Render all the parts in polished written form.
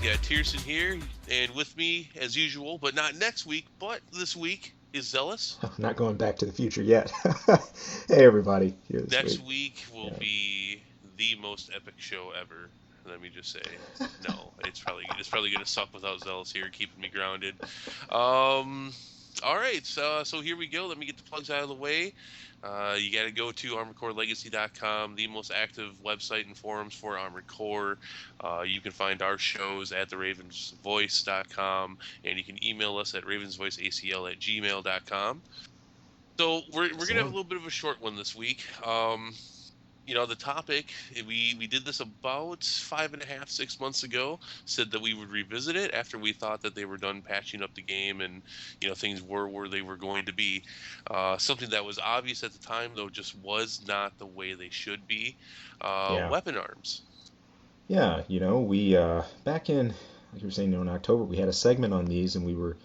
You got Tierson here, and with me, as usual, but not next week, but this week, is Zealous. I'm not going back to the future yet. Hey everybody, here this Next week. week will Yeah. be the most epic show ever. Let me just say, no, it's probably gonna suck without Zealous here, keeping me grounded. Um, all right, so here we go. Let me get the plugs out of the way. You got to go to ArmoredCoreLegacy.com, the most active website and forums for Armored Core. You can find our shows at theravensvoice.com, and you can email us at ravensvoiceacl@gmail.com. So we're That's the gonna have a one. little bit of a short one this week. The topic we did this about 5.5, 6 months ago. Said that we would revisit it after we thought that they were done patching up the game and things were where they were going to be. Something that was obvious at the time, though, just was not the way they should be. Yeah. Weapon arms. Yeah, we back in, like you were saying, in October, we had a segment on these, and we were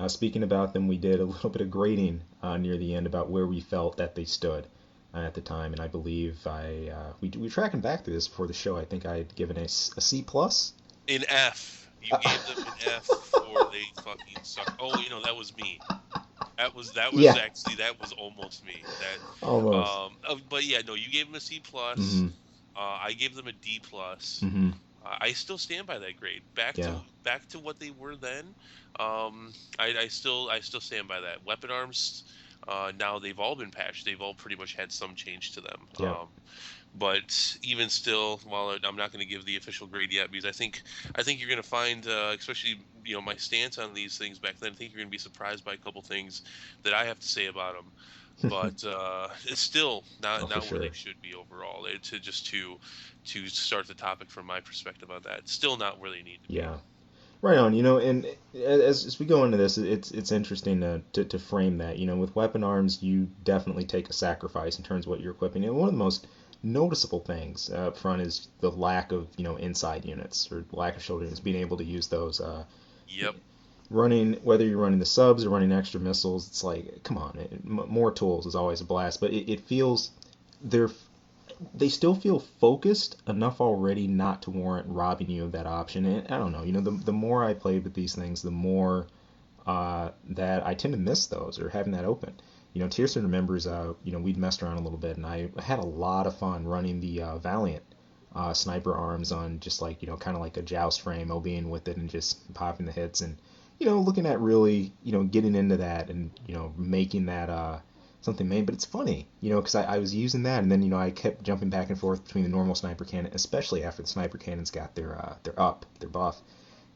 speaking about them. We did a little bit of grading near the end about where we felt that they stood at the time, and I believe we were tracking back through this before the show. I think I had given a C plus. In F, you Uh, gave them an F for they fucking suck. Oh, that was me. That was yeah, actually that was almost me. almost. But yeah, no, you gave them a C plus. Mm-hmm. I gave them a D plus. Mm-hmm. I still stand by that grade. Back Yeah. to back to what they were then. I still stand by that. Weapon arms. Now they've all been patched. They've all pretty much had some change to them. Yep. But even still, while I'm not going to give the official grade yet, because I think you're going to find, especially my stance on these things back then. I think you're going to be surprised by a couple things that I have to say about them. But it's still Oh, not for not where they sure. should be overall. To start the topic from my perspective on that, still not where they need to be. Yeah. Right on, and as we go into this, it's interesting to frame that. With weapon arms, you definitely take a sacrifice in terms of what you're equipping. And one of the most noticeable things up front is the lack of, inside units or lack of shoulder units, being able to use those. Yep. Running, whether you're running the subs or running extra missiles, it's like, come on, more tools is always a blast. But it feels they're they still feel focused enough already not to warrant robbing you of that option. And I don't know, the more I played with these things, the more that I tend to miss those or having that open. Tiersten remembers, we'd messed around a little bit, and I had a lot of fun running the Valiant sniper arms on just like, kind of like a joust frame, OBing with it and just popping the hits and, looking at really, getting into that and, making that something main. But it's funny, because I was using that, and then I kept jumping back and forth between the normal sniper cannon, especially after the sniper cannons got their buff.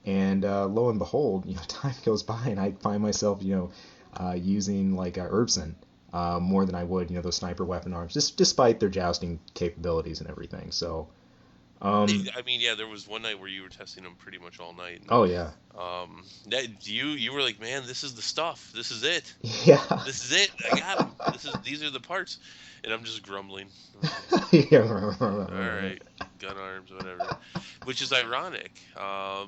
And lo and behold, time goes by, and I find myself, using like Urbson more than I would, those sniper weapon arms, just despite their jousting capabilities and everything. So, um, I mean, yeah, there was one night where you were testing them pretty much all night, and oh yeah, that you were like, man, this is the stuff. This is it. yeah, This is it. I got them. These are the parts, and I'm just grumbling. All yeah. right, gun arms, whatever. Which is ironic,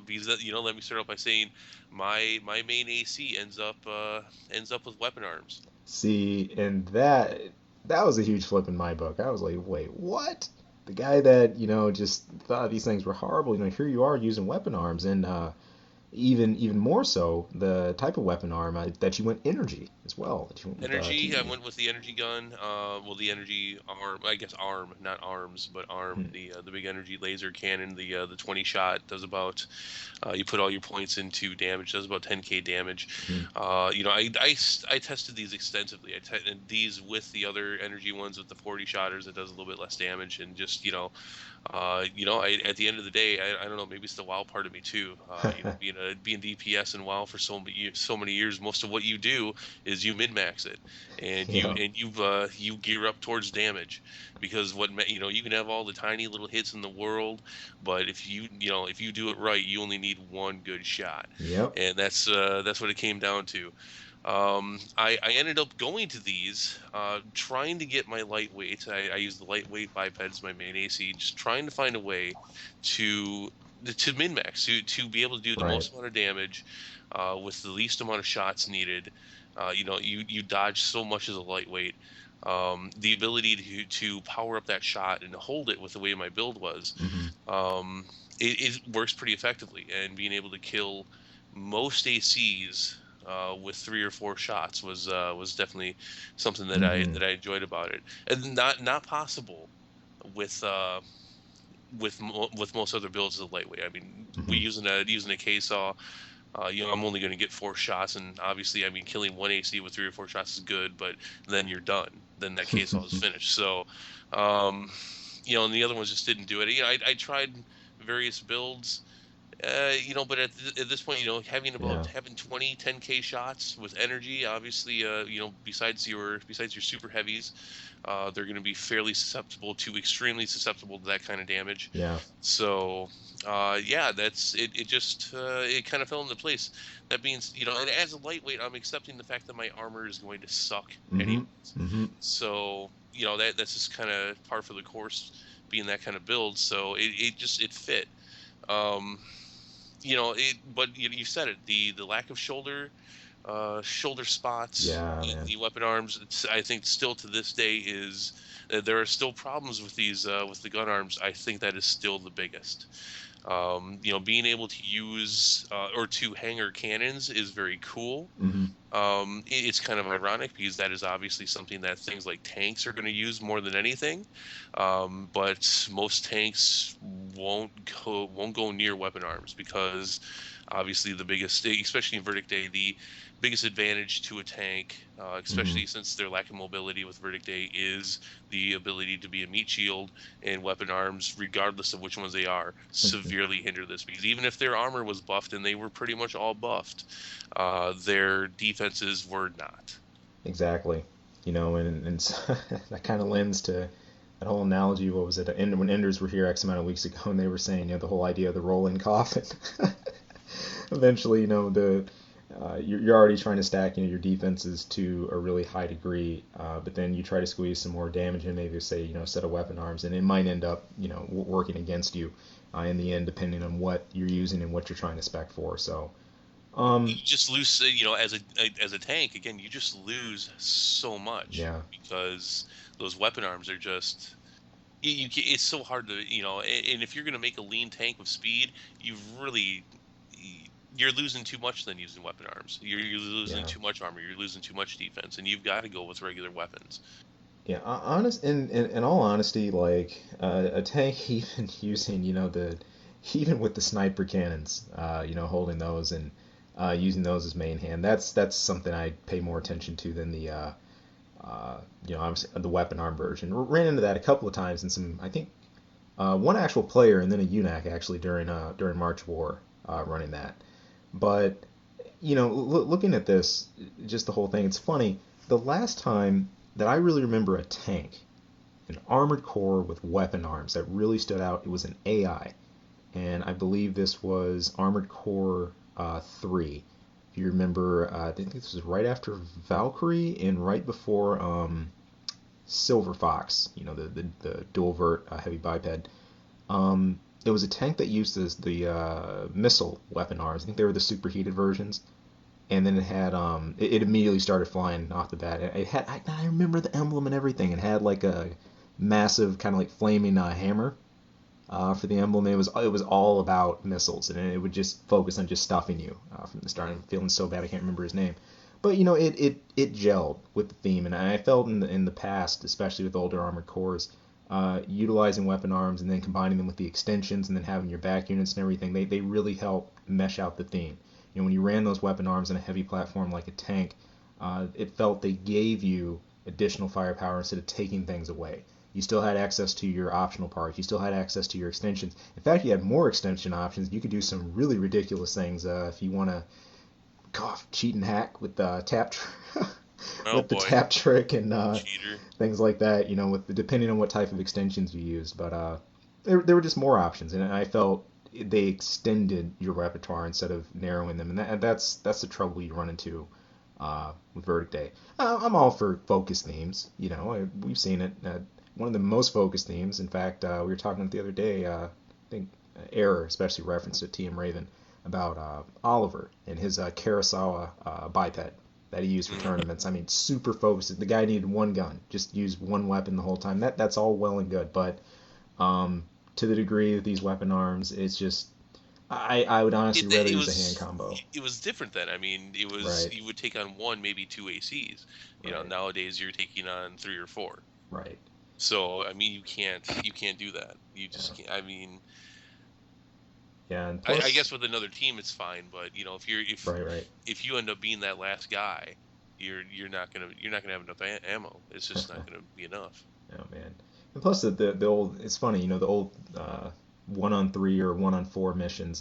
because let me start off by saying my main AC ends up with weapon arms. See, and that was a huge flip in my book. I was like, wait, what? The guy that just thought these things were horrible. Here you are using weapon arms, and even more so, the type of weapon arm that you went energy as well. That you went with Energy, I TG. went with the energy gun. Well, the energy arm, I guess arm, not arms, but arm. Hmm. The big energy laser cannon. The 20 shot does about. You put all your points into damage. Does about 10k damage. Hmm. I tested these extensively. I tested these with the other energy ones with the 40 shotters. It does a little bit less damage, and just at the end of the day, I don't know, maybe it's the WoW part of me too. Being DPS and WoW for so many years, most of what you do is you min max it, and Yeah. you gear up towards damage, because you can have all the tiny little hits in the world, but if you do it right, you only need one good shot, Yep. and that's what it came down to. I ended up going to these, trying to get my lightweight. I use the lightweight biped as my main AC, just trying to find a way to to min max, to be able to do the Right. most amount of damage, with the least amount of shots needed. You dodge so much as a lightweight. The ability to power up that shot and hold it with the way my build was. Hmm. Um, it works pretty effectively, and being able to kill most ACs with 3 or 4 shots was definitely something that I Hmm. that I enjoyed about it, and not possible with with most other builds of the lightweight. I mean, we Hmm. using a K saw. I'm only going to get 4 shots, and obviously, I mean, killing one AC with 3 or 4 shots is good, but then you're done. Then that case all is finished. So, um, and the other ones just didn't do it. I tried various builds, but at this point, Yeah. having 20 10K shots with energy, obviously, besides your super heavies, they're going to be fairly susceptible to extremely susceptible to that kind of damage. Yeah. So, yeah, that's it. It kind of fell into place. That means, and as a lightweight, I'm accepting the fact that my armor is going to suck Hmm. anyways. Hmm. So, that's just kind of par for the course, being that kind of build. So it fit. Um, but you said it. The lack of shoulder spots Yeah, in man. the weapon arms. I think still to this day is there are still problems with these with the gun arms. I think that is still the biggest. Being able to use or to hanger cannons is very cool. Hmm. It's kind of ironic because that is obviously something that things like tanks are going to use more than anything, but most tanks won't go near weapon arms because obviously the biggest, especially in Verdict A, the biggest advantage to a tank, Hmm. especially since their lack of mobility with Verdict A, is the ability to be a meat shield, and weapon arms, regardless of which ones they are, severely hinder this because even if their armor was buffed, and they were pretty much all buffed, their defenses were not. Exactly. And that kind of lends to that whole analogy. What was it? When Enders were here X amount of weeks ago, and they were saying, the whole idea of the rolling coffin. Eventually, you're already trying to stack, your defenses to a really high degree, but then you try to squeeze some more damage in, maybe say, a set of weapon arms, and it might end up, working against you in the end, depending on what you're using and what you're trying to spec for. So, You um, just lose, as a tank again. You just lose so much yeah. because those weapon arms are just. It's so hard to, and if you're going to make a lean tank with speed, you've really you're losing too much then using weapon arms. You're losing Yeah. too much armor. You're losing too much defense, and you've got to go with regular weapons. Yeah, in all honesty, like a tank, even using, even with the sniper cannons, holding those and using those as main hand, that's something I pay more attention to than obviously the weapon arm version. Ran into that a couple of times in some, I think, one actual player and then a UNAC actually during March War, running that. But looking at this, just the whole thing, it's funny. The last time that I really remember a tank, an armored core with weapon arms that really stood out, it was an AI, and I believe this was Armored Core 3. If you remember, I think this was right after Valkyrie and right before Silver Fox. The dual vert heavy biped. It was a tank that used the missile weapon arms. I think they were the superheated versions, and then it immediately started flying off the bat. It had I remember the emblem and everything. It had like a massive kind of like flaming hammer for the emblem. It was all about missiles, and it would just focus on just stuffing you from the start. I'm feeling so bad I can't remember his name, but it gelled with the theme, and I felt in the past, especially with older armored cores. Utilizing weapon arms and then combining them with the extensions and then having your back units and everything, they really help mesh out the theme. When you ran those weapon arms in a heavy platform like a tank, it felt they gave you additional firepower instead of taking things away. You still had access to your optional parts. You still had access to your extensions. In fact, you had more extension options. You could do some really ridiculous things if you want to cheat and hack with the Oh with the boy, tap trick and cheater. things like that. Depending on what type of extensions you used, but there were just more options, and I felt they extended your repertoire instead of narrowing them, and that's the trouble you run into with Verdict Day. I'm all for focus themes. We've seen it. One of the most focused themes. In fact, we were talking the other day. I think Error especially referenced to TM Raven about Oliver and his Karasawa biped that he used for Mm. tournaments. I mean, super focused. The guy needed one gun, just use one weapon the whole time. That's all well and good, but to the degree of these weapon arms. It's just I would honestly rather it use a hand was combo. it was different then. I mean, it was Right, you would take on one, maybe two ACs. right, Nowadays you're taking on three or four. right. So I mean, you can't do that. You Yeah, just can't. I mean, yeah, and I plus, guess with another team it's fine, but right, right. if you end up being that last guy, you're not gonna have enough ammo. It's just not gonna be enough. Oh man. And plus the old it's funny, the old 1-on-3 or 1-on-4 missions,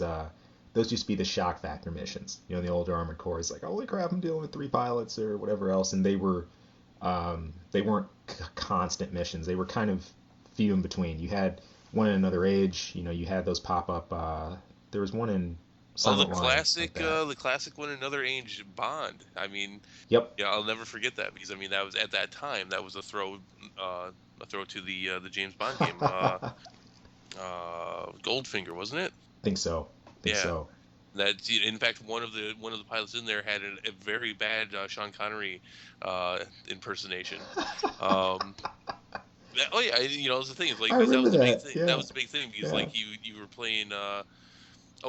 those used to be the shock factor missions. The older Armored Core is like, holy crap, I'm dealing with three pilots or whatever else, and they weren't constant missions. They were kind of few in between. You had one in Another Age, you had those pop up. There was one in Oh, Silent Line like that. the classic one, Another Age Bond. I mean, Yep. yeah, I'll never forget that because I mean that was at that time that was uh, a throw to the James Bond game, I Goldfinger, wasn't it? think so. I think Yeah. so. That in fact one of the pilots in there had a very bad Sean Connery impersonation. Um, oh yeah, it's the thing. It's like I because that remember was the big that. thing. That Yeah. was the big thing because Yeah. like you were playing. Oh,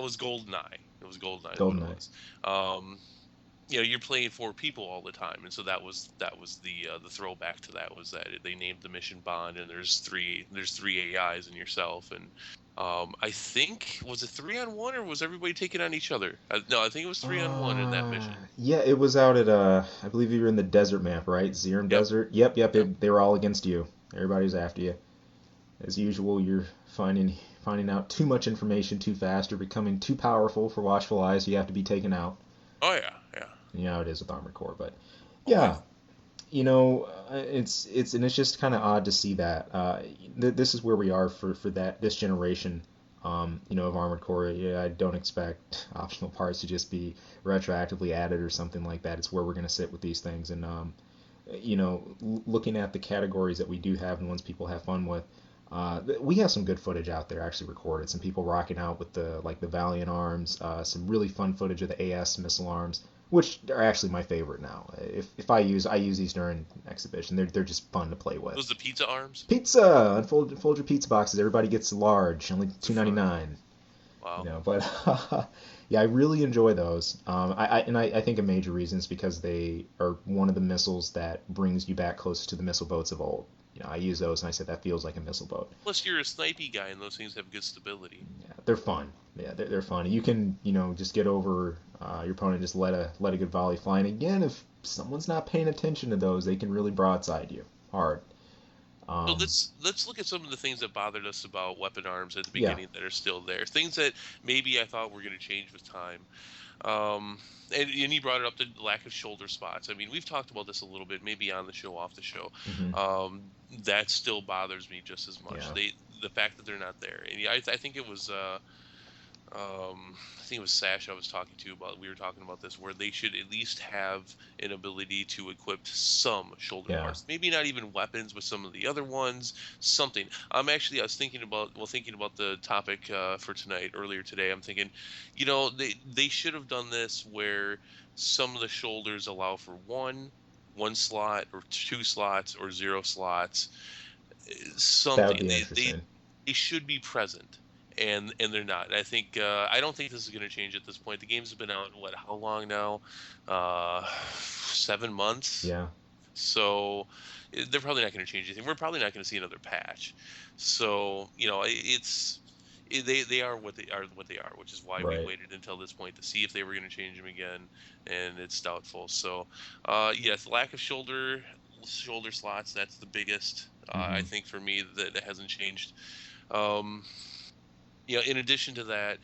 it was GoldenEye. It was GoldenEye is what it GoldenEye. was. Um, you're playing four people all the time, and so that was the throwback to that was that they named the mission Bond, and there's three AIs and yourself, and I think was it 3-on-1 or was everybody taking on each other? No, I think it was 3-on-1 in that mission. Yeah, it was out at I believe you were in the desert map, right? Zerum Yep, Desert. Yep, yep. yep. They were all against you. Everybody's after you. As usual, you're finding out too much information too fast or becoming too powerful for watchful eyes. You have to be taken out. Oh yeah, yeah. You know how it is with Armored Core, but Oh, yeah, it's just kind of odd to see that. This is where we are for this generation. Of Armored Core. Yeah, I don't expect optional parts to just be retroactively added or something like that. It's where we're going to sit with these things, and looking at the categories that we do have and ones people have fun with. We have some good footage out there actually recorded. Some people rocking out with the Valiant arms. Some really fun footage of the AS missile arms, which are actually my favorite now. If I use these during exhibition. They're just fun to play with. Those the pizza arms. Pizza! Unfold your pizza boxes. Everybody gets a large, only They're fun. $2.99. Wow. But yeah, I really enjoy those. I think a major reason is because they are one of the missiles that brings you back closer to the missile boats of old. I use those and I said that feels like a missile boat. Plus, you're a snipey guy, and those things have good stability. Yeah, they're fun. Yeah, they're fun. You can just get over your opponent, just let a good volley fly. And again, if someone's not paying attention to those, they can really broadside you hard. So Um, let's look at some of the things that bothered us about weapon arms at the yeah. beginning that are still there. Things that maybe I thought were going to change with time. Um, and you brought it up, the lack of shoulder spots. I mean, we've talked about this a little bit, maybe on the show, off the show. Hmm. That still bothers me just as much. Yeah. The fact that they're not there, and yeah, I think it was I think it was Sash I was talking to about. We were talking about this, where they should at least have an ability to equip some shoulder Yeah. parts. Maybe not even weapons, but some of the other ones. Something. I was thinking about the topic for tonight earlier today. I'm thinking, they should have done this where some of the shoulders allow for one slot or two slots or zero slots. That would Something. be They interesting. they should be present, and they're not. I don't think this is going to change at this point. The game's been out what, how long now? 7 months. Yeah. So they're probably not going to change anything. We're probably not going to see another patch. So they are what they are, which is why we Right. waited until this point to see if they were going to change them again, and it's doubtful. So yes, lack of shoulder slots. That's the biggest. I Hmm. think for me that hasn't changed. Um, in addition to that,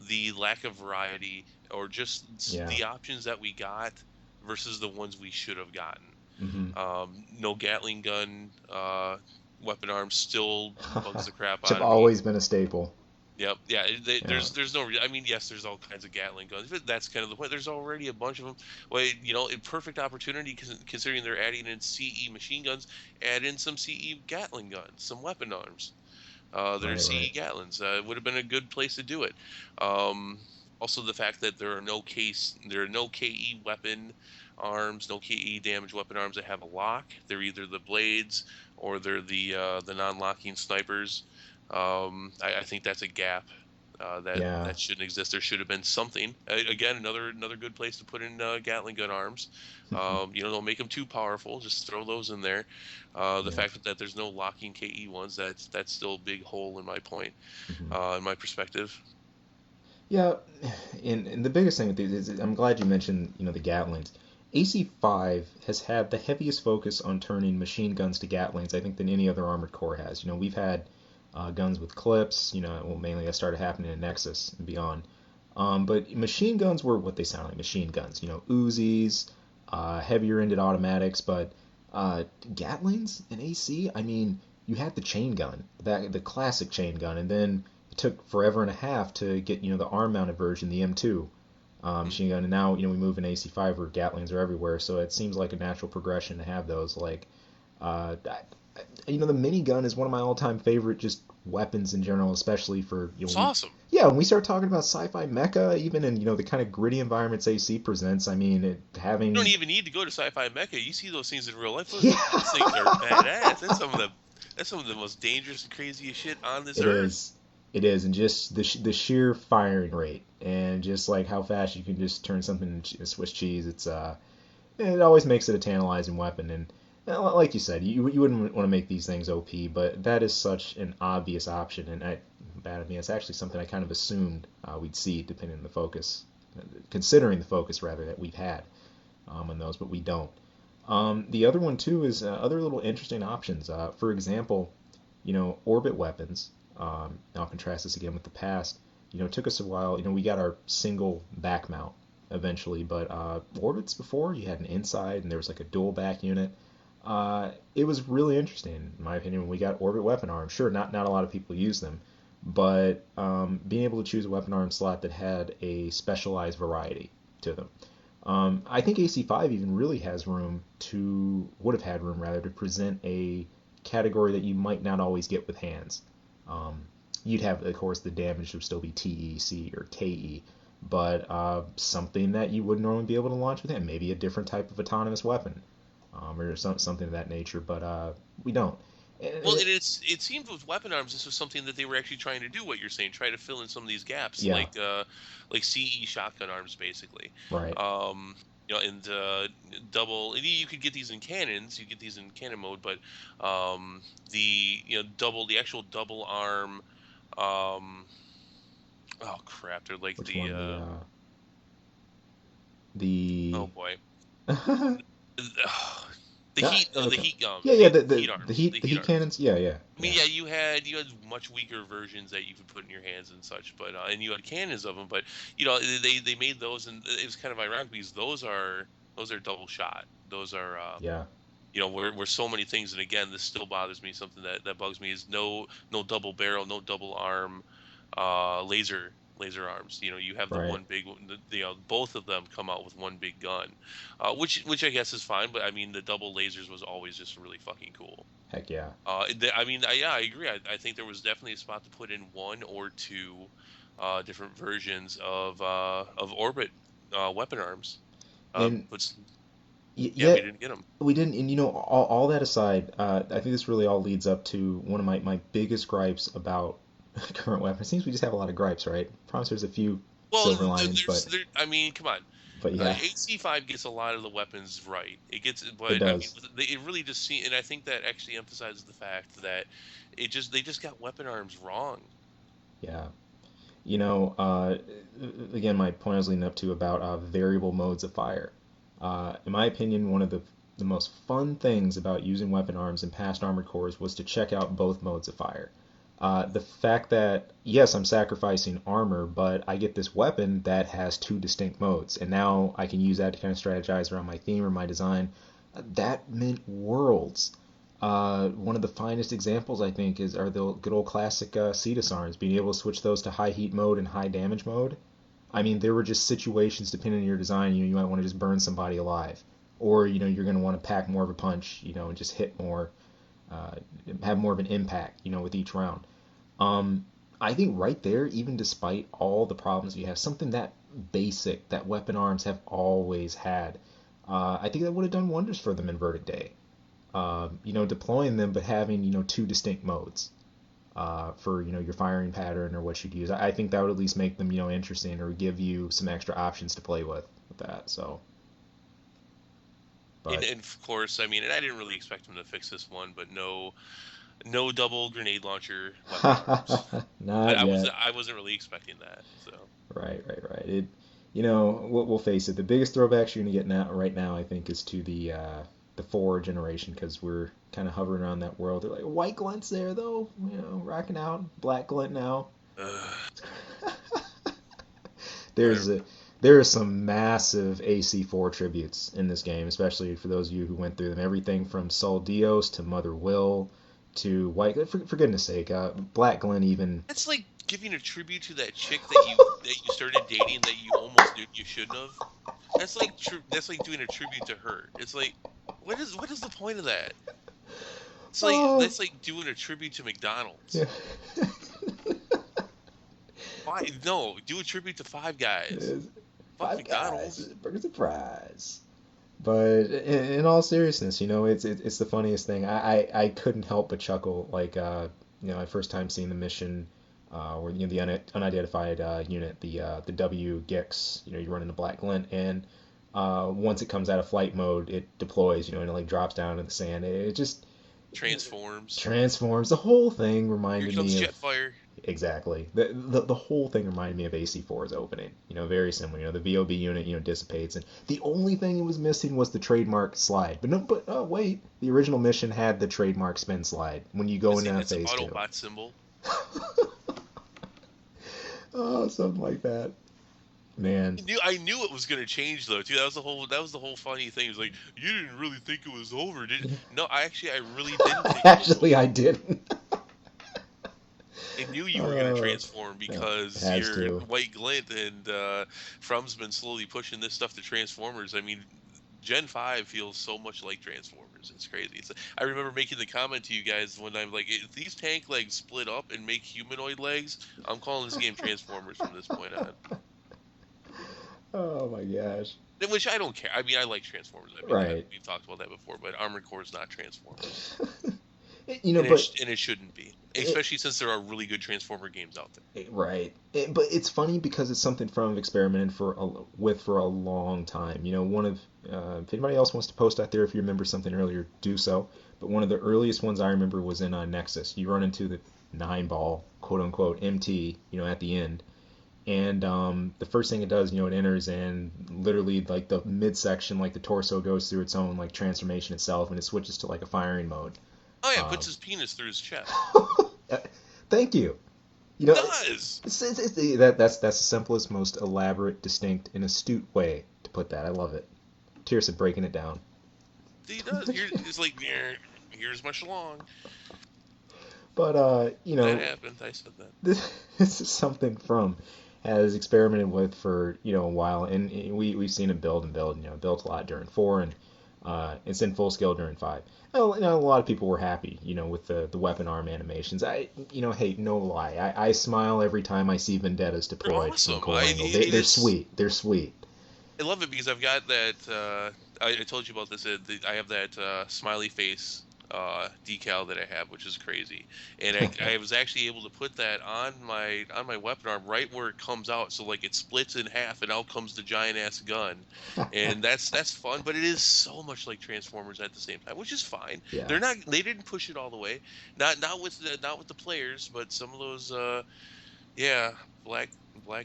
the lack of variety or just Yeah. the options that we got versus the ones we should have gotten. Hmm. No Gatling gun weapon arm still bugs the crap Which have out of me. always been a staple. Yep, yeah. Yeah. There's no. I mean, yes, there's all kinds of Gatling guns, but that's kind of the point. There's already a bunch of them. Well, a perfect opportunity considering they're adding in CE machine guns, add in some CE Gatling guns, some weapon arms. That are Right. Right. CE Gatlins. It would have been a good place to do it. Um, Also, the fact that there are no KE weapon arms, no KE damage weapon arms that have a lock. They're either the blades or they're the non-locking snipers. I think that's a gap Yeah. that shouldn't exist. There should have been something. Again, another good place to put in Gatling gun arms. Don't make them too powerful. Just throw those in there. The Yeah. fact that there's no locking KE ones, that's still a big hole in my point, Hmm. in my perspective. Yeah, and the biggest thing with these is I'm glad you mentioned, the Gatlings. AC5 has had the heaviest focus on turning machine guns to Gatlings, I think, than any other Armored Core has. We've had guns with clips, well, mainly that started happening in Nexus and beyond. But machine guns were what they sound like, machine guns. Uzis, heavier ended automatics, but uh, Gatlings and AC, I mean, you had the chain gun, the classic chain gun, and then it took forever and a half to get the arm mounted version, the M2 Hmm. machine gun, and now we move in AC5 where Gatlings are everywhere, so it seems like a natural progression to have those. Like, uh, the minigun is one of my all-time favorite just weapons in general, especially for It's awesome. yeah, when we start talking about sci-fi mecha, even in the kind of gritty environments AC presents, I mean, You don't having even need to go to Sci-Fi Mecca. You see those things in real life. Those things are yeah, badass. That's some of the most dangerous and craziest shit on this it earth. is. It is, and just the sheer firing rate, and just like how fast you can just turn something into Swiss cheese. It always makes it a tantalizing weapon. And like you said, you wouldn't want to make these things OP, but that is such an obvious option. And bad of me, it's actually something I kind of assumed we'd see, depending on the focus, considering the focus rather that we've had on those, but we don't. The other one too is other little interesting options. For example, orbit weapons. I'll contrast this again with the past. It took us a while. We got our single back mount eventually, but orbits before you had an inside and there was like a dual back unit. It was really interesting, in my opinion, when we got orbit weapon arms. Sure, not a lot of people use them, but being able to choose a weapon arm slot that had a specialized variety to them. I think AC5 even really has room would have had room rather, to present a category that you might not always get with hands. Um, you'd have, of course, the damage would still be TEC or KE, but something that you wouldn't normally be able to launch with hand, maybe a different type of autonomous weapon, or something of that nature, but we don't. Well, it seemed with weapon arms, this was something that they were actually trying to do. What you're saying, try to fill in some of these gaps, Yeah, like CE shotgun arms, basically. right. Um, and double. And you could get these in cannons. You get these in cannon mode, but the actual double arm. Um, oh crap! They're like Which the one? The oh boy. no, The okay. heat Yeah, yeah. heat The arms, heat the the heat heat arms. cannons. Yeah, yeah, I mean, yeah, yeah, you had much weaker versions that you could put in your hands and such, but and you had cannons of them, but they made those, and it was kind of ironic because those are double shot. Those are yeah. where so many things, and again, this still bothers me. Something that bugs me is no double barrel, no double arm, laser arms. You have the Right. one big one. Both of them come out with one big gun, which I guess is fine. But I mean, the double lasers was always just really fucking cool. Heck yeah. I mean, yeah, I agree. I think there was definitely a spot to put in one or two different versions of orbit weapon arms. And But yeah, we yet didn't get them. we didn't. And all that aside, I think this really all leads up to one of my biggest gripes about current weapons. It seems we just have a lot of gripes, right? Promise there's a few Well, silver linings, there's there. I mean, come on. yeah, AC5 gets a lot of the weapons right. It gets, it but I mean, does. it really just seems, and I think that actually emphasizes the fact that they just got weapon arms wrong. Yeah. You know, uh, Again, my point I was leading up to about variable modes of fire. In my opinion, one of the most fun things about using weapon arms in past Armored Cores was to check out both modes of fire. The fact that, yes, I'm sacrificing armor, but I get this weapon that has two distinct modes, and now I can use that to kind of strategize around my theme or my design. That meant worlds. One of the finest examples, I think, are the good old classic Cetus arms, being able to switch those to high heat mode and high damage mode. I mean, there were just situations, depending on your design, you might want to just burn somebody alive, or you're going to want to pack more of a punch, and just hit more, uh, have more of an impact, with each round. Um, I think right there, even despite all the problems you have, something that basic that weapon arms have always had, I think that would have done wonders for them in Verdict Day. Deploying them, but having two distinct modes. for your firing pattern or what you'd use. I think that would at least make them interesting or give you some extra options to play with that. So, but And of course, I mean, and I didn't really expect them to fix this one, but no double grenade launcher weapon arms. not yet. I wasn't really expecting that. So Right. We'll face it. The biggest throwbacks you're gonna get now, right now, I think, is to the forward generation because we're kind of hovering around that world. They're like white glint's there though, rocking out black glint now. There's whatever. a there are some massive AC4 tributes in this game, especially for those of you who went through them. Everything from Sol Dios to Mother Will to White. For goodness sake, Black Glen even. That's like giving a tribute to that chick that you started dating that you almost knew you shouldn't have. That's like doing a tribute to her. It's like what is the point of that? It's like Oh, that's like doing a tribute to yeah. McDonald's. Why? No, do a tribute to Five Guys. Fuck Five Guys, McDonald's. Burgers and Fries. But in all seriousness, it's the funniest thing. I couldn't help but chuckle. Like my first time seeing the mission, where the unidentified unit, the W Gix, you're running a Black Glint, and once it comes out of flight mode, it deploys, and it like drops down in the sand. It just Transforms. transforms. The whole thing Here reminded comes me of Jetfire. exactly the whole thing reminded me of AC4's opening. Very similar. The VOB unit dissipates, and the only thing it was missing was the trademark slide. But no, but oh wait, the original mission had the trademark spin slide when you go into It's an phase two. Autobot symbol. Oh, something like that, man. I knew it was gonna change though too. That was the whole funny thing. It was like you didn't really think it was over, did it? No, I really didn't think it was Actually, I over. didn't. I knew you were gonna uh, transform yeah, because has you're to. White Glint and From's been slowly pushing this stuff to Transformers. I mean, Gen 5 feels so much like Transformers. It's crazy. I remember making the comment to you guys when I'm like, if these tank legs split up and make humanoid legs, I'm calling this game Transformers from this point on. Oh my gosh. Which I don't care. I mean, I like Transformers. I mean, Right. we've talked about that before, but Armored Core is not Transformers, But and it shouldn't be, it, especially since there are really good Transformer games out there. right. But it's funny because it's something from experimented with for a long time. One of if anybody else wants to post out there if you remember something earlier, do so. But one of the earliest ones I remember was in Nexus. You run into the 9 ball, quote unquote, MT, at the end. And the first thing it does, it enters and literally like the midsection, like the torso goes through its own like transformation itself, and it switches to like a firing mode. Oh yeah, Um, puts his penis through his chest. Thank you. You know, Does that's the simplest, most elaborate, distinct, and astute way to put that. I love it. Tears of breaking it down. he does? Here it's like here's my schlong. But That happened. I said that. this is something from has experimented with for a while, and we've seen it build and build. Built a lot during 4, and it's in full scale during 5. Well, a lot of people were happy, with the weapon arm animations. Hey, no lie, I smile every time I see Vendettas They're deployed from a awesome. cool angle. It They're is. sweet. They're sweet. I love it because I've got that. I told you about this. I have that smiley face decal that I have, which is crazy. And I was actually able to put that on my weapon arm right where it comes out, so like it splits in half, and out comes the giant ass gun. And that's fun, but it is so much like Transformers at the same time, which is fine. Yeah. They didn't push it all the way, not with the players, but some of those yeah, Black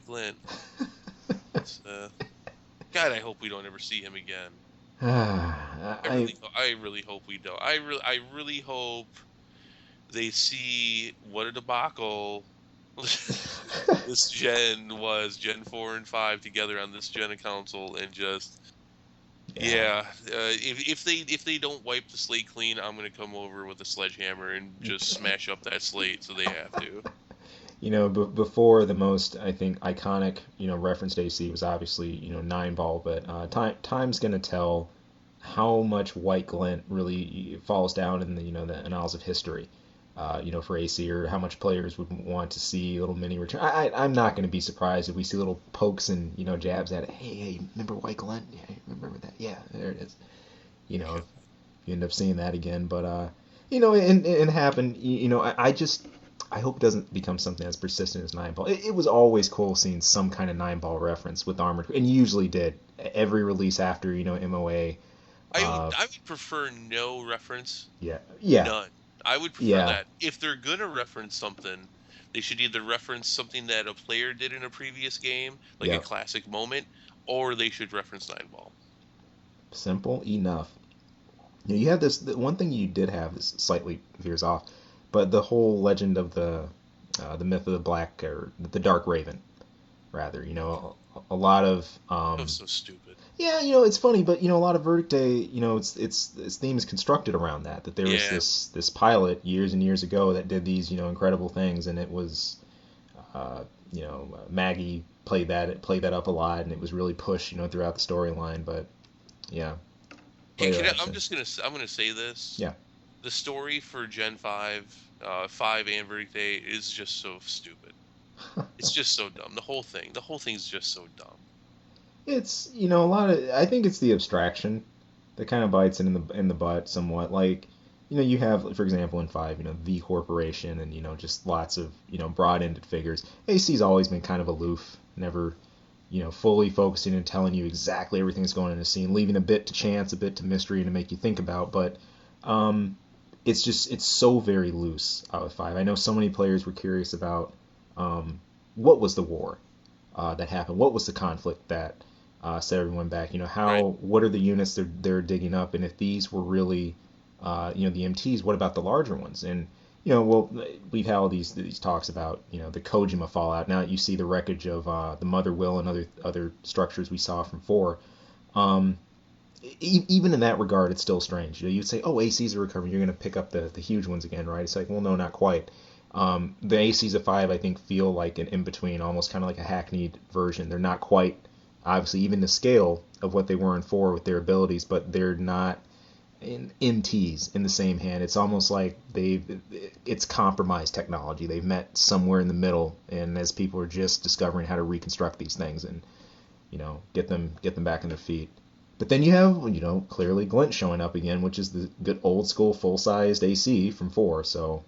Lint. It's God, I hope we don't ever see him again. I I really hope we don't. I really hope they see what a debacle this gen was, Gen 4 and 5 together on this gen of console, and just yeah. yeah, if they don't wipe the slate clean, I'm gonna come over with a sledgehammer and just smash up that slate so they have to. Before the most, I think, iconic, referenced AC was obviously, 9 ball, but time's gonna tell how much White Glint really falls down in the annals of history, for AC, or how much players would want to see little mini return. I'm not gonna be surprised if we see little pokes and jabs at it. Hey, remember White Glint? Yeah, remember that? Yeah, there it is. If you end up seeing that again, but it happened. I just I hope it doesn't become something as persistent as nine ball. It was always cool seeing some kind of nine ball reference with armored, and you usually did every release after MOA. I would prefer no reference, Yeah, yeah, none. I would prefer yeah, that. If they're gonna reference something, they should either reference something that a player did in a previous game, like a yep. classic moment, or they should reference nine ball. Simple enough. You have this. The one thing you did have is slightly veers off, but the whole legend of the myth of the black or the Dark Raven, rather. A lot of That was so stupid. yeah, it's funny, but a lot of Verdict Day, its theme is constructed around that. That there was Yeah, this pilot years and years ago that did these incredible things, and it was Maggie played that up a lot, and it was really pushed throughout the storyline. But yeah, Hey, later I'm action. just I'm gonna say this. Yeah. The story for Gen 5, 5 and Verdict Day is just so stupid. It's just so dumb. The whole thing's just so dumb. It's a lot of. I think it's the abstraction that kind of bites it in the butt somewhat. Like you have, for example, in five, the corporation, and just lots of broad-ended figures. AC's always been kind of aloof, never fully focusing and telling you exactly everything that's going on in a scene, leaving a bit to chance, a bit to mystery, and to make you think about. But um, it's so very loose out of five. I know so many players were curious about what was the war that happened, what was the conflict that set everyone back. Right? What are the units they're digging up, and if these were really the MTs, what about the larger ones? And well, we've had all these talks about the Kojima fallout. Now that you see the wreckage of the Mother Will and other structures we saw from four, um, even in that regard, it's still strange. You'd say, oh, ACs are recovering. You're going to pick up the huge ones again, right? It's like, well, no, not quite. The ACs of five, I think, feel like an in between, almost kind of like a hackneyed version. They're not quite, obviously, even the scale of what they were in four with their abilities, but they're not in MTs in the same hand. It's almost like it's compromised technology. They've met somewhere in the middle, and as people are just discovering how to reconstruct these things and get them back on their feet. But then you have clearly Glint showing up again, which is the good old school full sized AC from four. So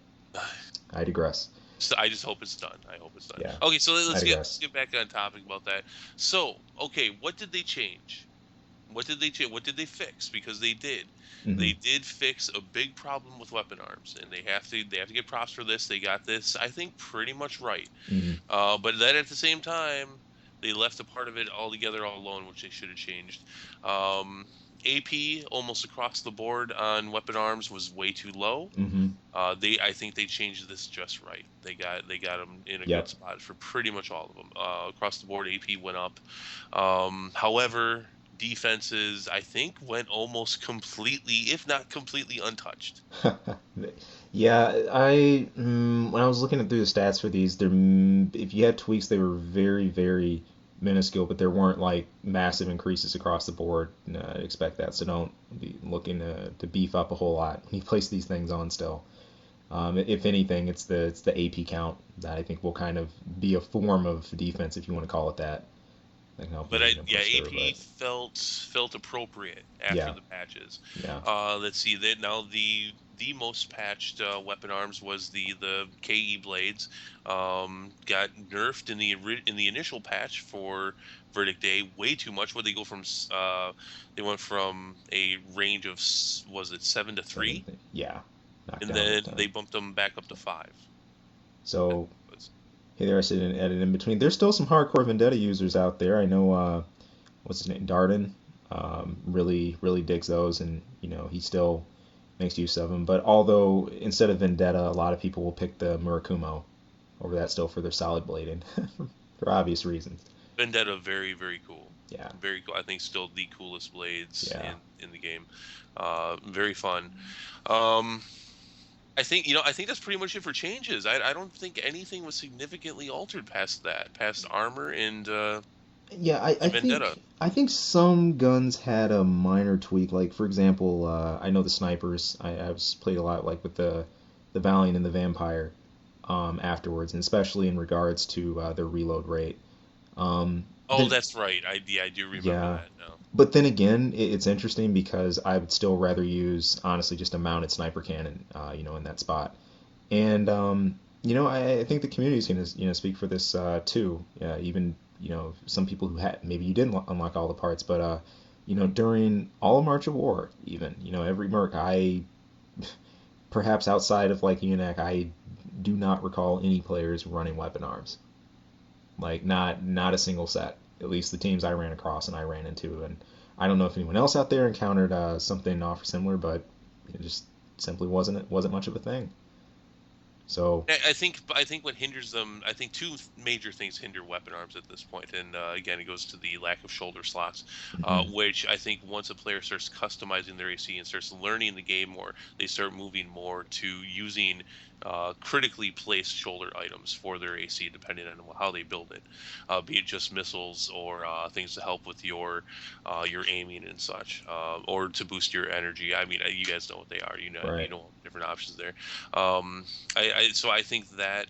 I digress. So I just hope it's done. I hope it's done. Yeah, Okay, so I let's digress. get back on topic about that. So, okay, what did they change? What did they change? What did they fix? Because they did. Hmm. They did fix a big problem with weapon arms, and they have to get props for this. They got this, I think, pretty much right. Hmm. But then at the same time, they left a part of it altogether all alone, which they should have changed. Um, AP almost across the board on weapon arms was way too low. Hmm. I think they changed this just right. They got them in a good Yep. spot for pretty much all of them. Across the board, AP went up. However, defenses I think went almost completely, if not completely, untouched. Yeah, when I was looking through the stats for these, if you had tweaks, they were very, very minuscule, but there weren't like massive increases across the board. I'd expect that, so don't be looking to beef up a whole lot when you place these things on still. If anything, it's the AP count that I think will kind of be a form of defense, if you want to call it that. That can help But you, yeah, push through. AP But felt appropriate after yeah, the patches. yeah. Let's see that now the most patched weapon arms was the KE blades. Got nerfed in the initial patch for Verdict Day way too much. What they go from they went from a range of was it 7 to 3, Yeah, knocked and down big then time. they bumped them back up to 5. I think So it was. hey, there I sit at it in between. There's still some hardcore Vendetta users out there. I know what's his name, Darden, really really digs those, and he still makes use of them. But although instead of Vendetta, a lot of people will pick the Murakumo over that still for their solid blading for obvious reasons. Vendetta, very very cool, Yeah, very cool. I think still the coolest blades yeah. in the game. Very fun. Um, I think that's pretty much it for changes. I don't think anything was significantly altered past that, past armor Yeah, I, I and Vendetta. think I think some guns had a minor tweak. Like for example, I know the snipers. I've played a lot like with the Valiant and the Vampire afterwards, and especially in regards to their reload rate. Oh, Then that's right. I do remember yeah, that now. but then again, it's interesting because I would still rather use honestly just a mounted sniper cannon, in that spot. And I think the community is going to speak for this too. Even some people who had maybe you didn't unlock all the parts, but during all of March of War, even every Merc, I perhaps outside of like UNAC, I do not recall any players running weapon arms. Like not a single set. At least the teams I ran across and I ran into, and I don't know if anyone else out there encountered something off or similar, but it just simply wasn't much of a thing. So. I think what hinders them, I think two major things hinder weapon arms at this point, and again, it goes to the lack of shoulder slots, Mhm. which I think once a player starts customizing their AC and starts learning the game more, they start moving more to using critically placed shoulder items for their AC, depending on how they build it, be it just missiles or things to help with your aiming and such, or to boost your energy. I mean, you guys know what they are. You Right. know different options there. Um, so I think that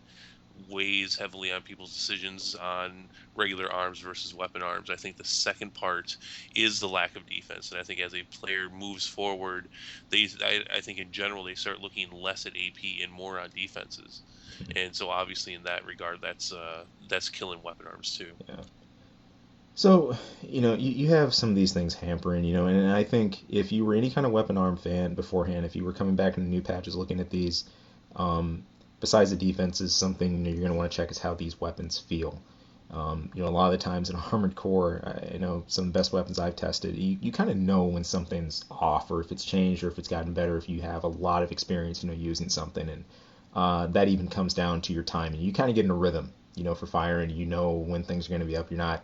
weighs heavily on people's decisions on regular arms versus weapon arms. I think the second part is the lack of defense, and I think as a player moves forward, I think in general they start looking less at AP and more on defenses, and so obviously in that regard, that's killing weapon arms too. Yeah. So, you have some of these things hampering, and I think if you were any kind of weapon arm fan beforehand, if you were coming back in the new patches looking at these, um, besides the defense is something you're going to want to check is how these weapons feel. A lot of the times in Armored Core, I know some of the best weapons I've tested, you kind of know when something's off or if it's changed or if it's gotten better if you have a lot of experience, using something. And that even comes down to your timing. You kind of get in a rhythm, for firing. You know when things are going to be up. You're not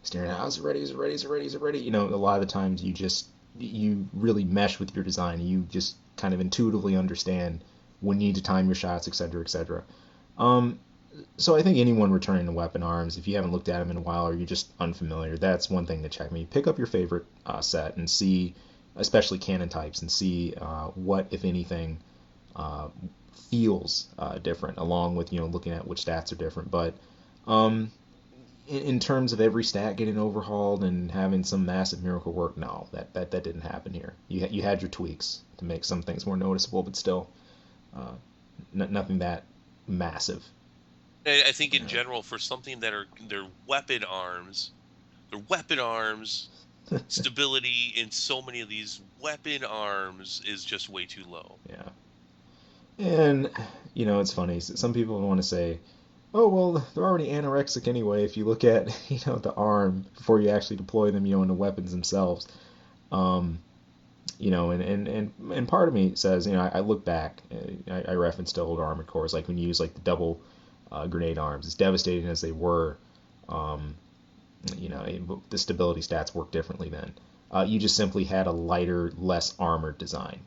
staring at, is it ready, is it ready, is it ready, is it ready? A lot of the times you really mesh with your design. You just kind of intuitively understand when you need to time your shots, et cetera, et cetera. Um, so I think anyone returning to weapon arms, if you haven't looked at them in a while or you're just unfamiliar, that's one thing to check. I mean, pick up your favorite set and see, especially cannon types, and see what, if anything, uh, feels different, along with looking at which stats are different. But um, in terms of every stat getting overhauled and having some massive miracle work, no, that didn't happen here. You had your tweaks to make some things more noticeable, but still, uh, nothing that massive. I think in general for something that are their weapon arms stability in so many of these weapon arms is just way too low. Yeah, and it's funny. Some people want to say, "Oh well, they're already anorexic anyway." If you look at the arm before you actually deploy them, in the weapons themselves. Um, and part of me says, I look back, I reference to old Armored Cores, like when you use like the double grenade arms, as devastating as they were, um, the stability stats work differently then. You just simply had a lighter, less armored design.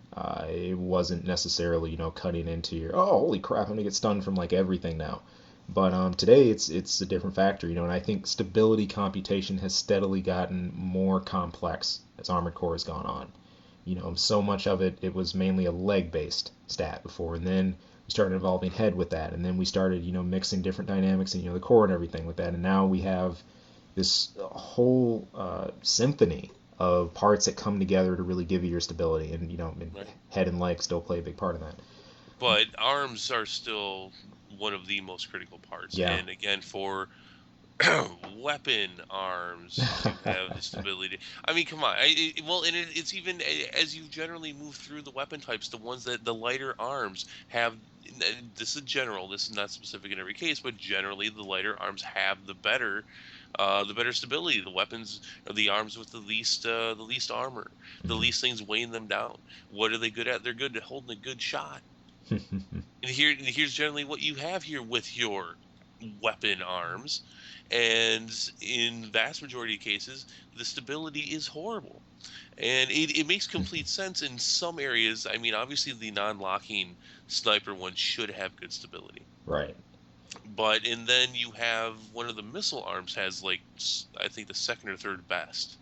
It wasn't necessarily, cutting into your, oh, holy crap, I'm gonna get stunned from like everything now. But today it's a different factor, and I think stability computation has steadily gotten more complex as Armored Core has gone on. So much of it was mainly a leg based stat before, and then we started involving head with that, and then we started mixing different dynamics and the core and everything with that, and now we have this whole symphony of parts that come together to really give you your stability, and Right. head and leg still play a big part of that. But arms are still one of the most critical parts. Yeah. And again, for weapon arms to have the stability. I mean, come on. Well, and it's even as you generally move through the weapon types, the ones that the lighter arms have. This is general. This is not specific in every case, but generally the lighter arms have the better stability. The weapons are the arms with the least armor, the Mhm. least things weighing them down. What are they good at? They're good at holding a good shot. And here's generally what you have here with your weapon arms. And in vast majority of cases, the stability is horrible. And it makes complete sense in some areas. I mean, obviously the non-locking sniper one should have good stability. Right. But and then you have one of the missile arms has like I think the second or third best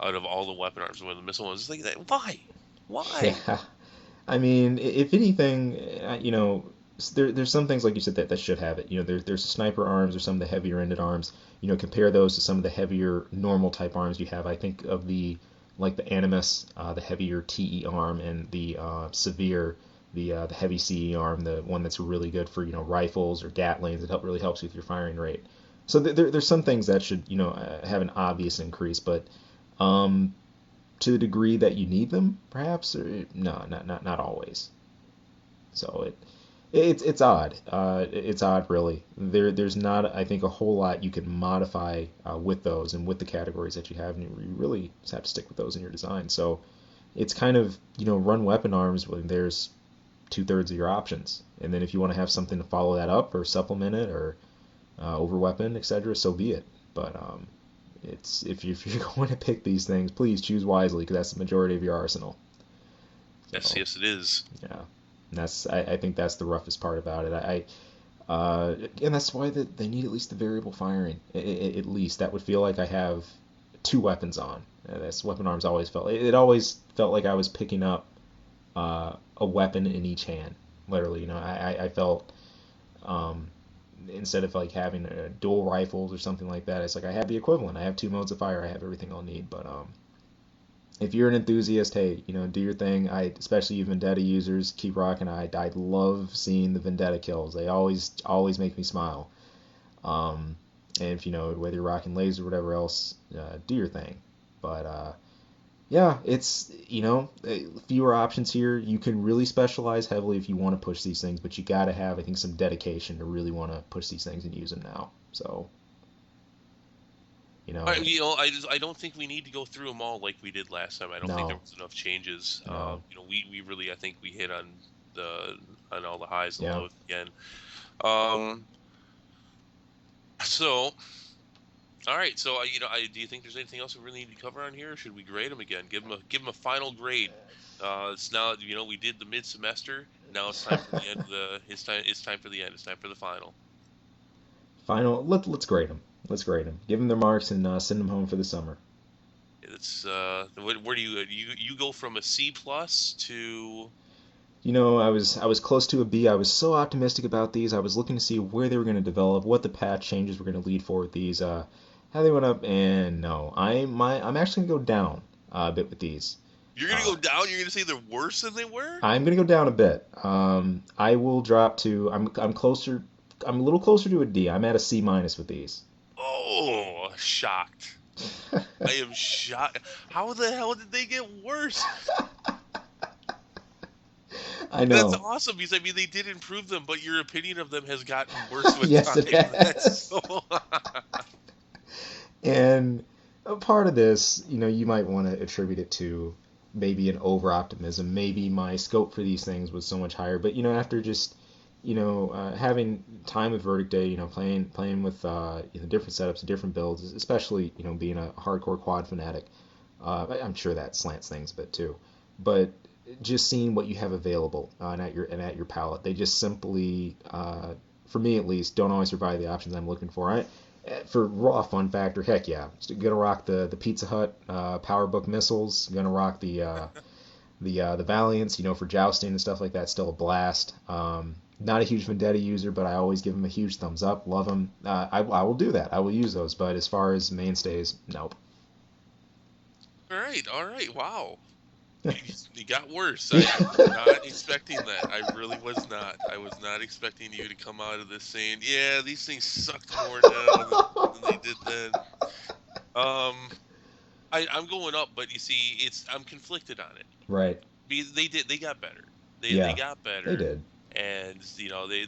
out of all the weapon arms. One of the missile ones. It's like that. Why? Why? Yeah. I mean, if anything, there's some things like you said that should have it. There's sniper arms or some of the heavier ended arms. Compare those to some of the heavier normal type arms you have. I think of the like the Animus, the heavier TE arm, and the severe. the heavy CE arm, the one that's really good for rifles or Gatlings. It really helps with your firing rate. So there's some things that should have an obvious increase, but um, to the degree that you need them, perhaps, or, no, not always. So it's odd. It's odd, really. There's not, I think, a whole lot you can modify with those and with the categories that you have, and you really just have to stick with those in your design. So it's kind of run weapon arms when there's 2/3 of your options, and then if you want to have something to follow that up or supplement it or over weapon, etc., so be it. But it's if you're going to pick these things, please choose wisely because that's the majority of your arsenal. Yes, So yes, it is. yeah, and I think that's the roughest part about it. And that's why they need at least the variable firing. At least that would feel like I have two weapons on. That's weapon arms always felt. It always felt like I was picking up a weapon in each hand. Literally, I felt instead of like having dual rifles or something like that, it's like I have the equivalent. I have two modes of fire. I have everything I'll need. But if you're an enthusiast, hey, do your thing. Especially you Vendetta users, keep rocking. I love seeing the Vendetta kills. They always make me smile. Um, and if whether you're rocking laser or whatever else, do your thing. But yeah, it's fewer options here. You can really specialize heavily if you want to push these things, but you got to have, I think, some dedication to really want to push these things and use them now. So you know, I don't think we need to go through them all like we did last time. I don't think there no, was enough changes. no, We really, I think we hit the on all the highs and yeah. lows again. Um, so all right, so do you think there's anything else we really need to cover on here, or should we grade them again? Give them a final grade. It's now we did the mid semester. Now it's time for the end of the. It's time for the end. It's time for the final. Final. Let's grade them. Let's grade them. Give them their marks and send them home for the summer. It's where do you go from a C plus to I was close to a B. I was so optimistic about these. I was looking to see where they were going to develop, what the patch changes were going to lead for with these. How they went up, and no, I'm actually going to go down a bit with these. you're gonna Uh, go down? You're gonna say they're worse than they were? I'm going to go down a bit. I will drop to. I'm closer. I'm a little closer to a D. I'm at a C minus with these. Oh, shocked. I am shocked. How the hell did they get worse? I That's know. awesome because I mean they did improve them, but your opinion of them has gotten worse with Yes, it time. That's has. so. And a part of this, you might want to attribute it to maybe an over optimism. Maybe my scope for these things was so much higher. But after just having time with Verdict Day, playing with different setups, different builds, especially being a hardcore quad fanatic, I'm sure that slants things a bit too. But just seeing what you have available and at your palette, they just simply, for me at least, don't always provide the options I'm looking for. For raw fun factor, heck yeah, gonna rock the Pizza Hut PowerBook missiles. Gonna rock the Valiants, for jousting and stuff like that. Still a blast. Not a huge Vendetta user, but I always give them a huge thumbs up. Love them. I will do that. I will use those. But as far as mainstays, nope. All right, wow. You got worse. I was not expecting that. I really was not. I was not expecting you to come out of this saying, "Yeah, these things sucked more now than they did then." Um, I'm going up, but you see, I'm conflicted on it. Right. They got better. They Yeah. got They better, did. and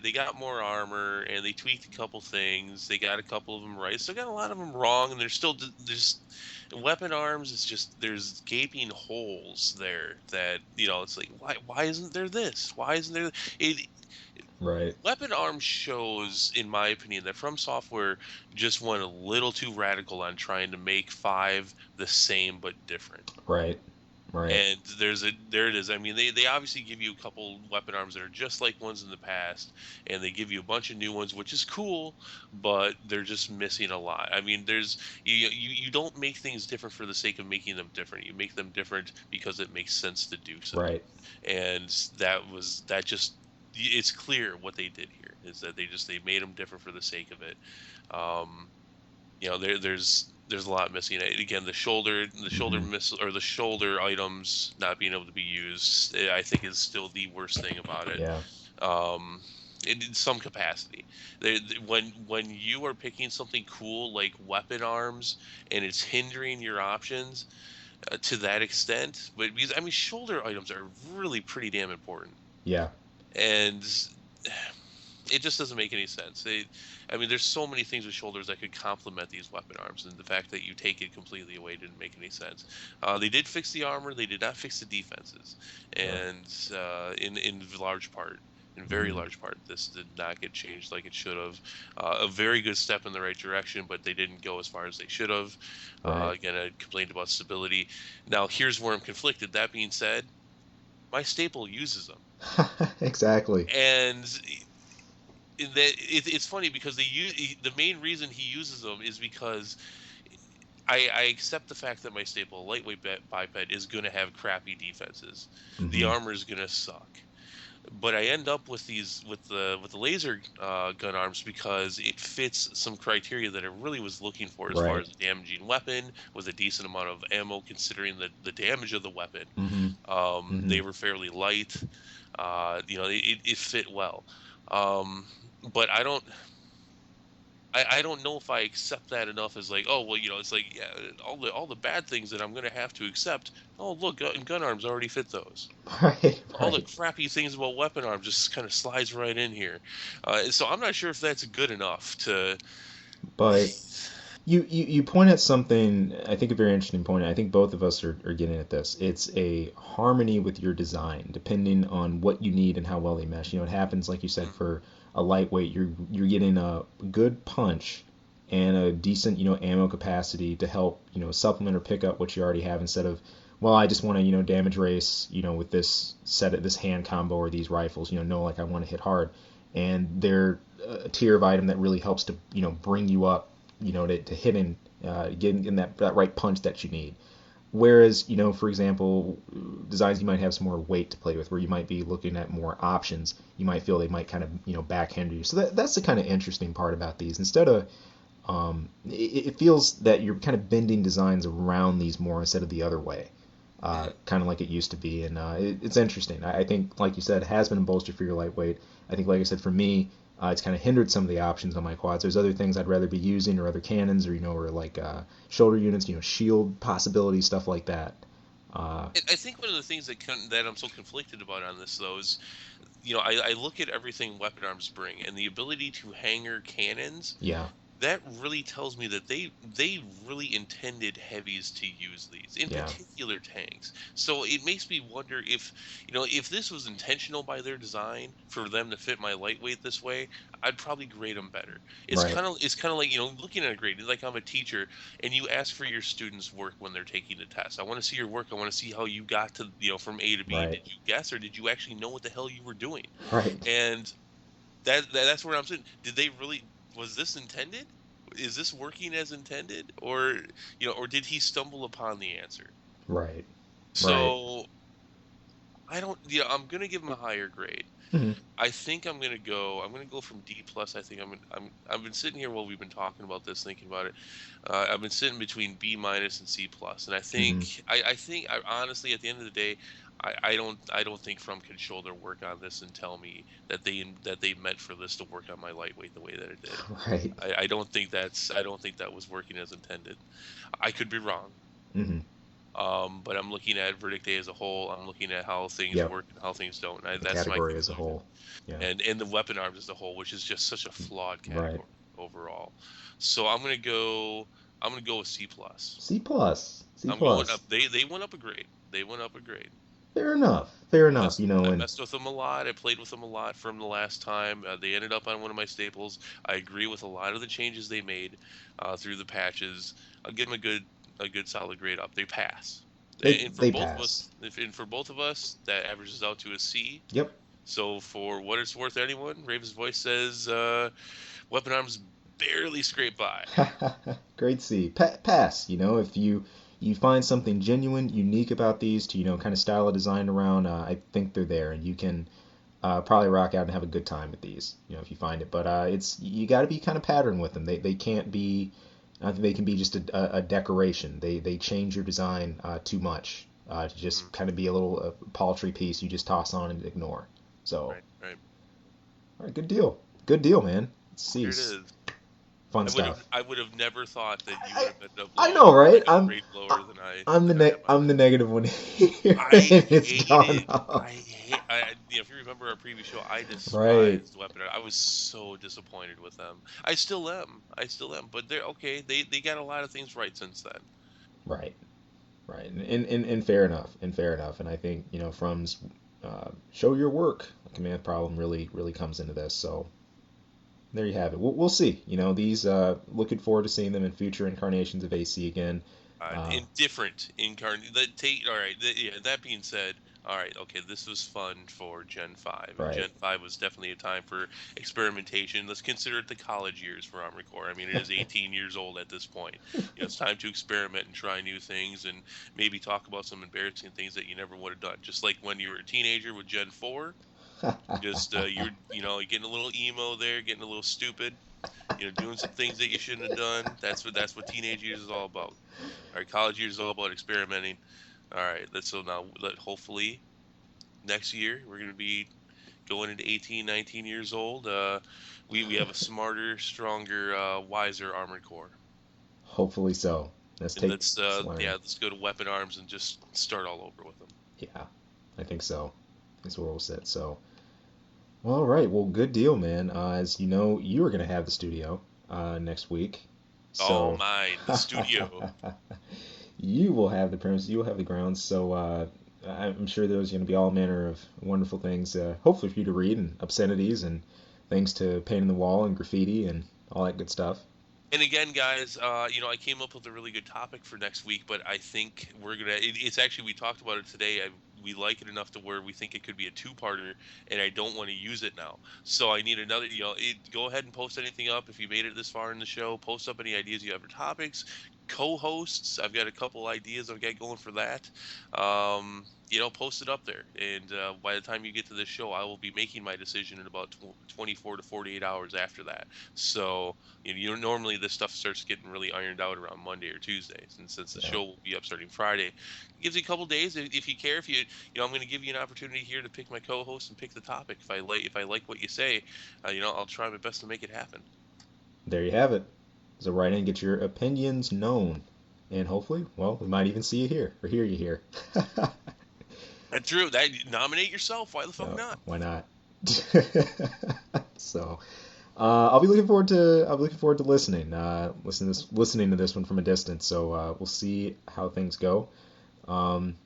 they got more armor, and they tweaked a couple things. They got a couple of them right. Still got a lot of them wrong, and there's weapon arms. It's just there's gaping holes there that it's like why isn't there this? Why isn't there it? Right. Weapon arms shows, in my opinion, that From Software just went a little too radical on trying to make five the same but different. Right. Right. And there it is. I mean, they obviously give you a couple weapon arms that are just like ones in the past, and they give you a bunch of new ones, which is cool, but they're just missing a lot. I mean, you don't make things different for the sake of making them different. You make them different because it makes sense to do so. Right. And that just it's clear what they did here is that they made them different for the sake of it. Um, there's there's a lot missing. Again, the shoulder Hmm. miss or the shoulder items not being able to be used, I think is still the worst thing about it. Yeah. Um, in some capacity, when you are picking something cool like weapon arms and it's hindering your options to that extent, but because I mean shoulder items are really pretty damn important, Yeah. and it just doesn't make any sense. I mean, there's so many things with shoulders that could complement these weapon arms, and the fact that you take it completely away didn't make any sense. They did fix the armor, they did not fix the defenses, Sure. and in large part, in very Hmm. large part, this did not get changed like it should have. A very good step in the right direction, but they didn't go as far as they should have. Right. Again, I complained about stability. Now, here's where I'm conflicted. That being said, my staple uses them, Exactly. and it's funny because the main reason he uses them is because I accept the fact that my staple lightweight biped is going to have crappy defenses. The Hmm. armor is going to suck, but I end up with these with the laser gun arms because it fits some criteria that I really was looking for as far Right. as a damaging weapon with a decent amount of ammo considering the damage of the weapon. Hmm. Hmm. They were fairly light. It fit well. Um, but I don't know if I accept that enough as like, oh well, it's like yeah, all the bad things that I'm gonna have to accept. Oh look, gun arms already fit those. Right. All the Right. crappy things about weapon arms just kind of slides right in here. So I'm not sure if that's good enough to. But you point at something, I think a very interesting point. I think both of us are getting at this. It's a harmony with your design, depending on what you need and how well they mesh. It happens, like you said, Mhm. for a lightweight, you're getting a good punch and a decent, ammo capacity to help, supplement or pick up what you already have instead of, well, I just want to, damage race, with this this hand combo or these rifles, no, like I want to hit hard. And they're a tier of item that really helps to, bring you up, to hitting, getting in that right punch that you need. Whereas, for example, designs you might have some more weight to play with, where you might be looking at more options. You might feel they might kind of, backhand you. So that's the kind of interesting part about these. Instead of it feels that you're kind of bending designs around these more instead of the other way, Mhm. kind of like it used to be. And it's interesting. I think, like you said, it has been a bolster for your lightweight. I think, like I said, for me, it's kind of hindered some of the options on my quads. There's other things I'd rather be using, or other cannons, or or like shoulder units, shield possibilities, stuff like that. Uh, I think one of the things that I'm so conflicted about on this though is, I look at everything weapon arms bring and the ability to hanger cannons. yeah, That really tells me that they really intended heavies to use these, in yeah, particular tanks. So it makes me wonder if this was intentional by their design for them to fit my lightweight this way, I'd probably grade them better. right, It's kind of like looking at a grade. Like I'm a teacher, and you ask for your students' work when they're taking the test. I want to see your work. I want to see how you got to from A to B. right, Did you guess or did you actually know what the hell you were doing? right, And that's where I'm saying, did they really was this intended? Is this working as intended, or did he stumble upon the answer? right, right. So I don't. I'm gonna give him a higher grade. Hmm. I think I'm gonna go from D plus. I think I've been sitting here while we've been talking about this, thinking about it. I've been sitting between B minus and C plus, and Hmm. I honestly, at the end of the day, I don't think From can shoulder work on this and tell me that they meant for this to work on my lightweight the way that it did. Right. I don't think that was working as intended. I could be wrong. Hmm. But I'm looking at Verdict Day as a whole. I'm looking at how things Yep. work and how things don't. The That's my category as a conclusion. whole. Yeah. And the weapon arms as a whole, which is just such a flawed Right. category overall. So I'm gonna go with C plus. C plus. C I'm going up. plus. They went up a grade. They went up a grade. Fair enough. Fair I enough. messed I And messed with them a lot. I played with them a lot from the last time. They ended up on one of my staples. I agree with a lot of the changes they made through the patches. I'll give them a good solid grade up. They pass. And for they both of pass. us, that averages out to a C. Yep. So for what it's worth, anyone, Raven's voice says weapon arms barely scrape by. Great C. Pass. If you find something genuine, unique about these to kind of style a design around, I think they're there, and you can probably rock out and have a good time with these. If you find it, but it's you got to be kind of patterned with them. They can't be. I think they can be just a decoration. They change your design too much to Hmm. just kind of be a little paltry piece you just toss on and ignore. So, Right, right. all right, good deal, man. Let's see, Here it is. fun stuff. I would have never thought that you would I, have ended up I know, right? rating a grade lower I'm than I am on I'm the this. negative one here, I and it's gone hated. off. If you remember our previous show, I Right, despised Weapon. I was so disappointed with them. I still am. I still am. But they're okay. They got a lot of things right since then. right, right, and fair enough, and I think From's show your work. Command problem really comes into this. So there you have it. We'll see. These looking forward to seeing them in future incarnations of AC again. Uh, In different incarnate. All right. Yeah. That being said, all right. Okay. This was fun for Gen 5, and right. Gen 5 was definitely a time for experimentation. Let's consider it the college years for Armored Core. I mean, it is 18 years old at this point. It's time to experiment and try new things, and maybe talk about some embarrassing things that you never would have done. Just like when you were a teenager with Gen 4, just you're getting a little emo there, getting a little stupid. Doing some things that you shouldn't have done. That's what teenage years is all about. All right, college years is all about experimenting. All right, let's so now let hopefully next year we're going to be going into 18, 19 years old. We have a smarter, stronger, wiser Armored Core, Hopefully so. and Let's learn. let's go to weapon arms and just start all over with them. Yeah, I think so. That's where we'll sit. So, well, all right. Well, good deal, man. As you know, you are going to have the studio next week. All So, mine, the studio. you will have the premise, you will have the grounds. So, I'm sure there's going to be all manner of wonderful things, hopefully for you to read, and obscenities, and things to paint in the wall, and graffiti, and all that good stuff. And again, guys, I came up with a really good topic for next week, but I think we're gonna. It's actually we talked about it today. We like it enough to where we think it could be a two-parter, and I don't want to use it now. So I need another. Go ahead and post anything up if you made it this far in the show. Post up any ideas you have for topics, co-hosts. I've got a couple ideas I've got going for that. Post it up there, and by the time you get to this show, I will be making my decision in about 24 to 48 hours after that. So normally this stuff starts getting really ironed out around Monday or Tuesdays, and since the Yeah. show will be up starting Friday, it gives you a couple days if you care. If I'm going to give you an opportunity here to pick my co-host and pick the topic. If I like what you say, I'll try my best to make it happen. There you have it. So, write in, get your opinions known. And hopefully, well, we might even see you here or hear you here. That's true. That nominate yourself. Why the fuck No, not? why not? So, I'll be looking forward to listening. Listening to this one from a distance. So we'll see how things go. Um,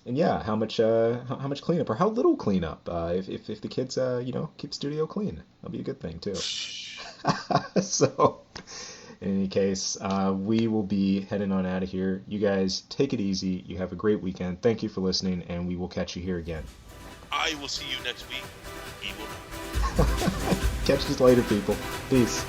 and yeah, how much cleanup or how little cleanup. If the kids keep studio clean, that'll be a good thing too. So, in any case, we will be heading on out of here. You guys take it easy. You have a great weekend. Thank you for listening, and we will catch you here again. I will see you next week. He will not. Catch you later, people. Peace.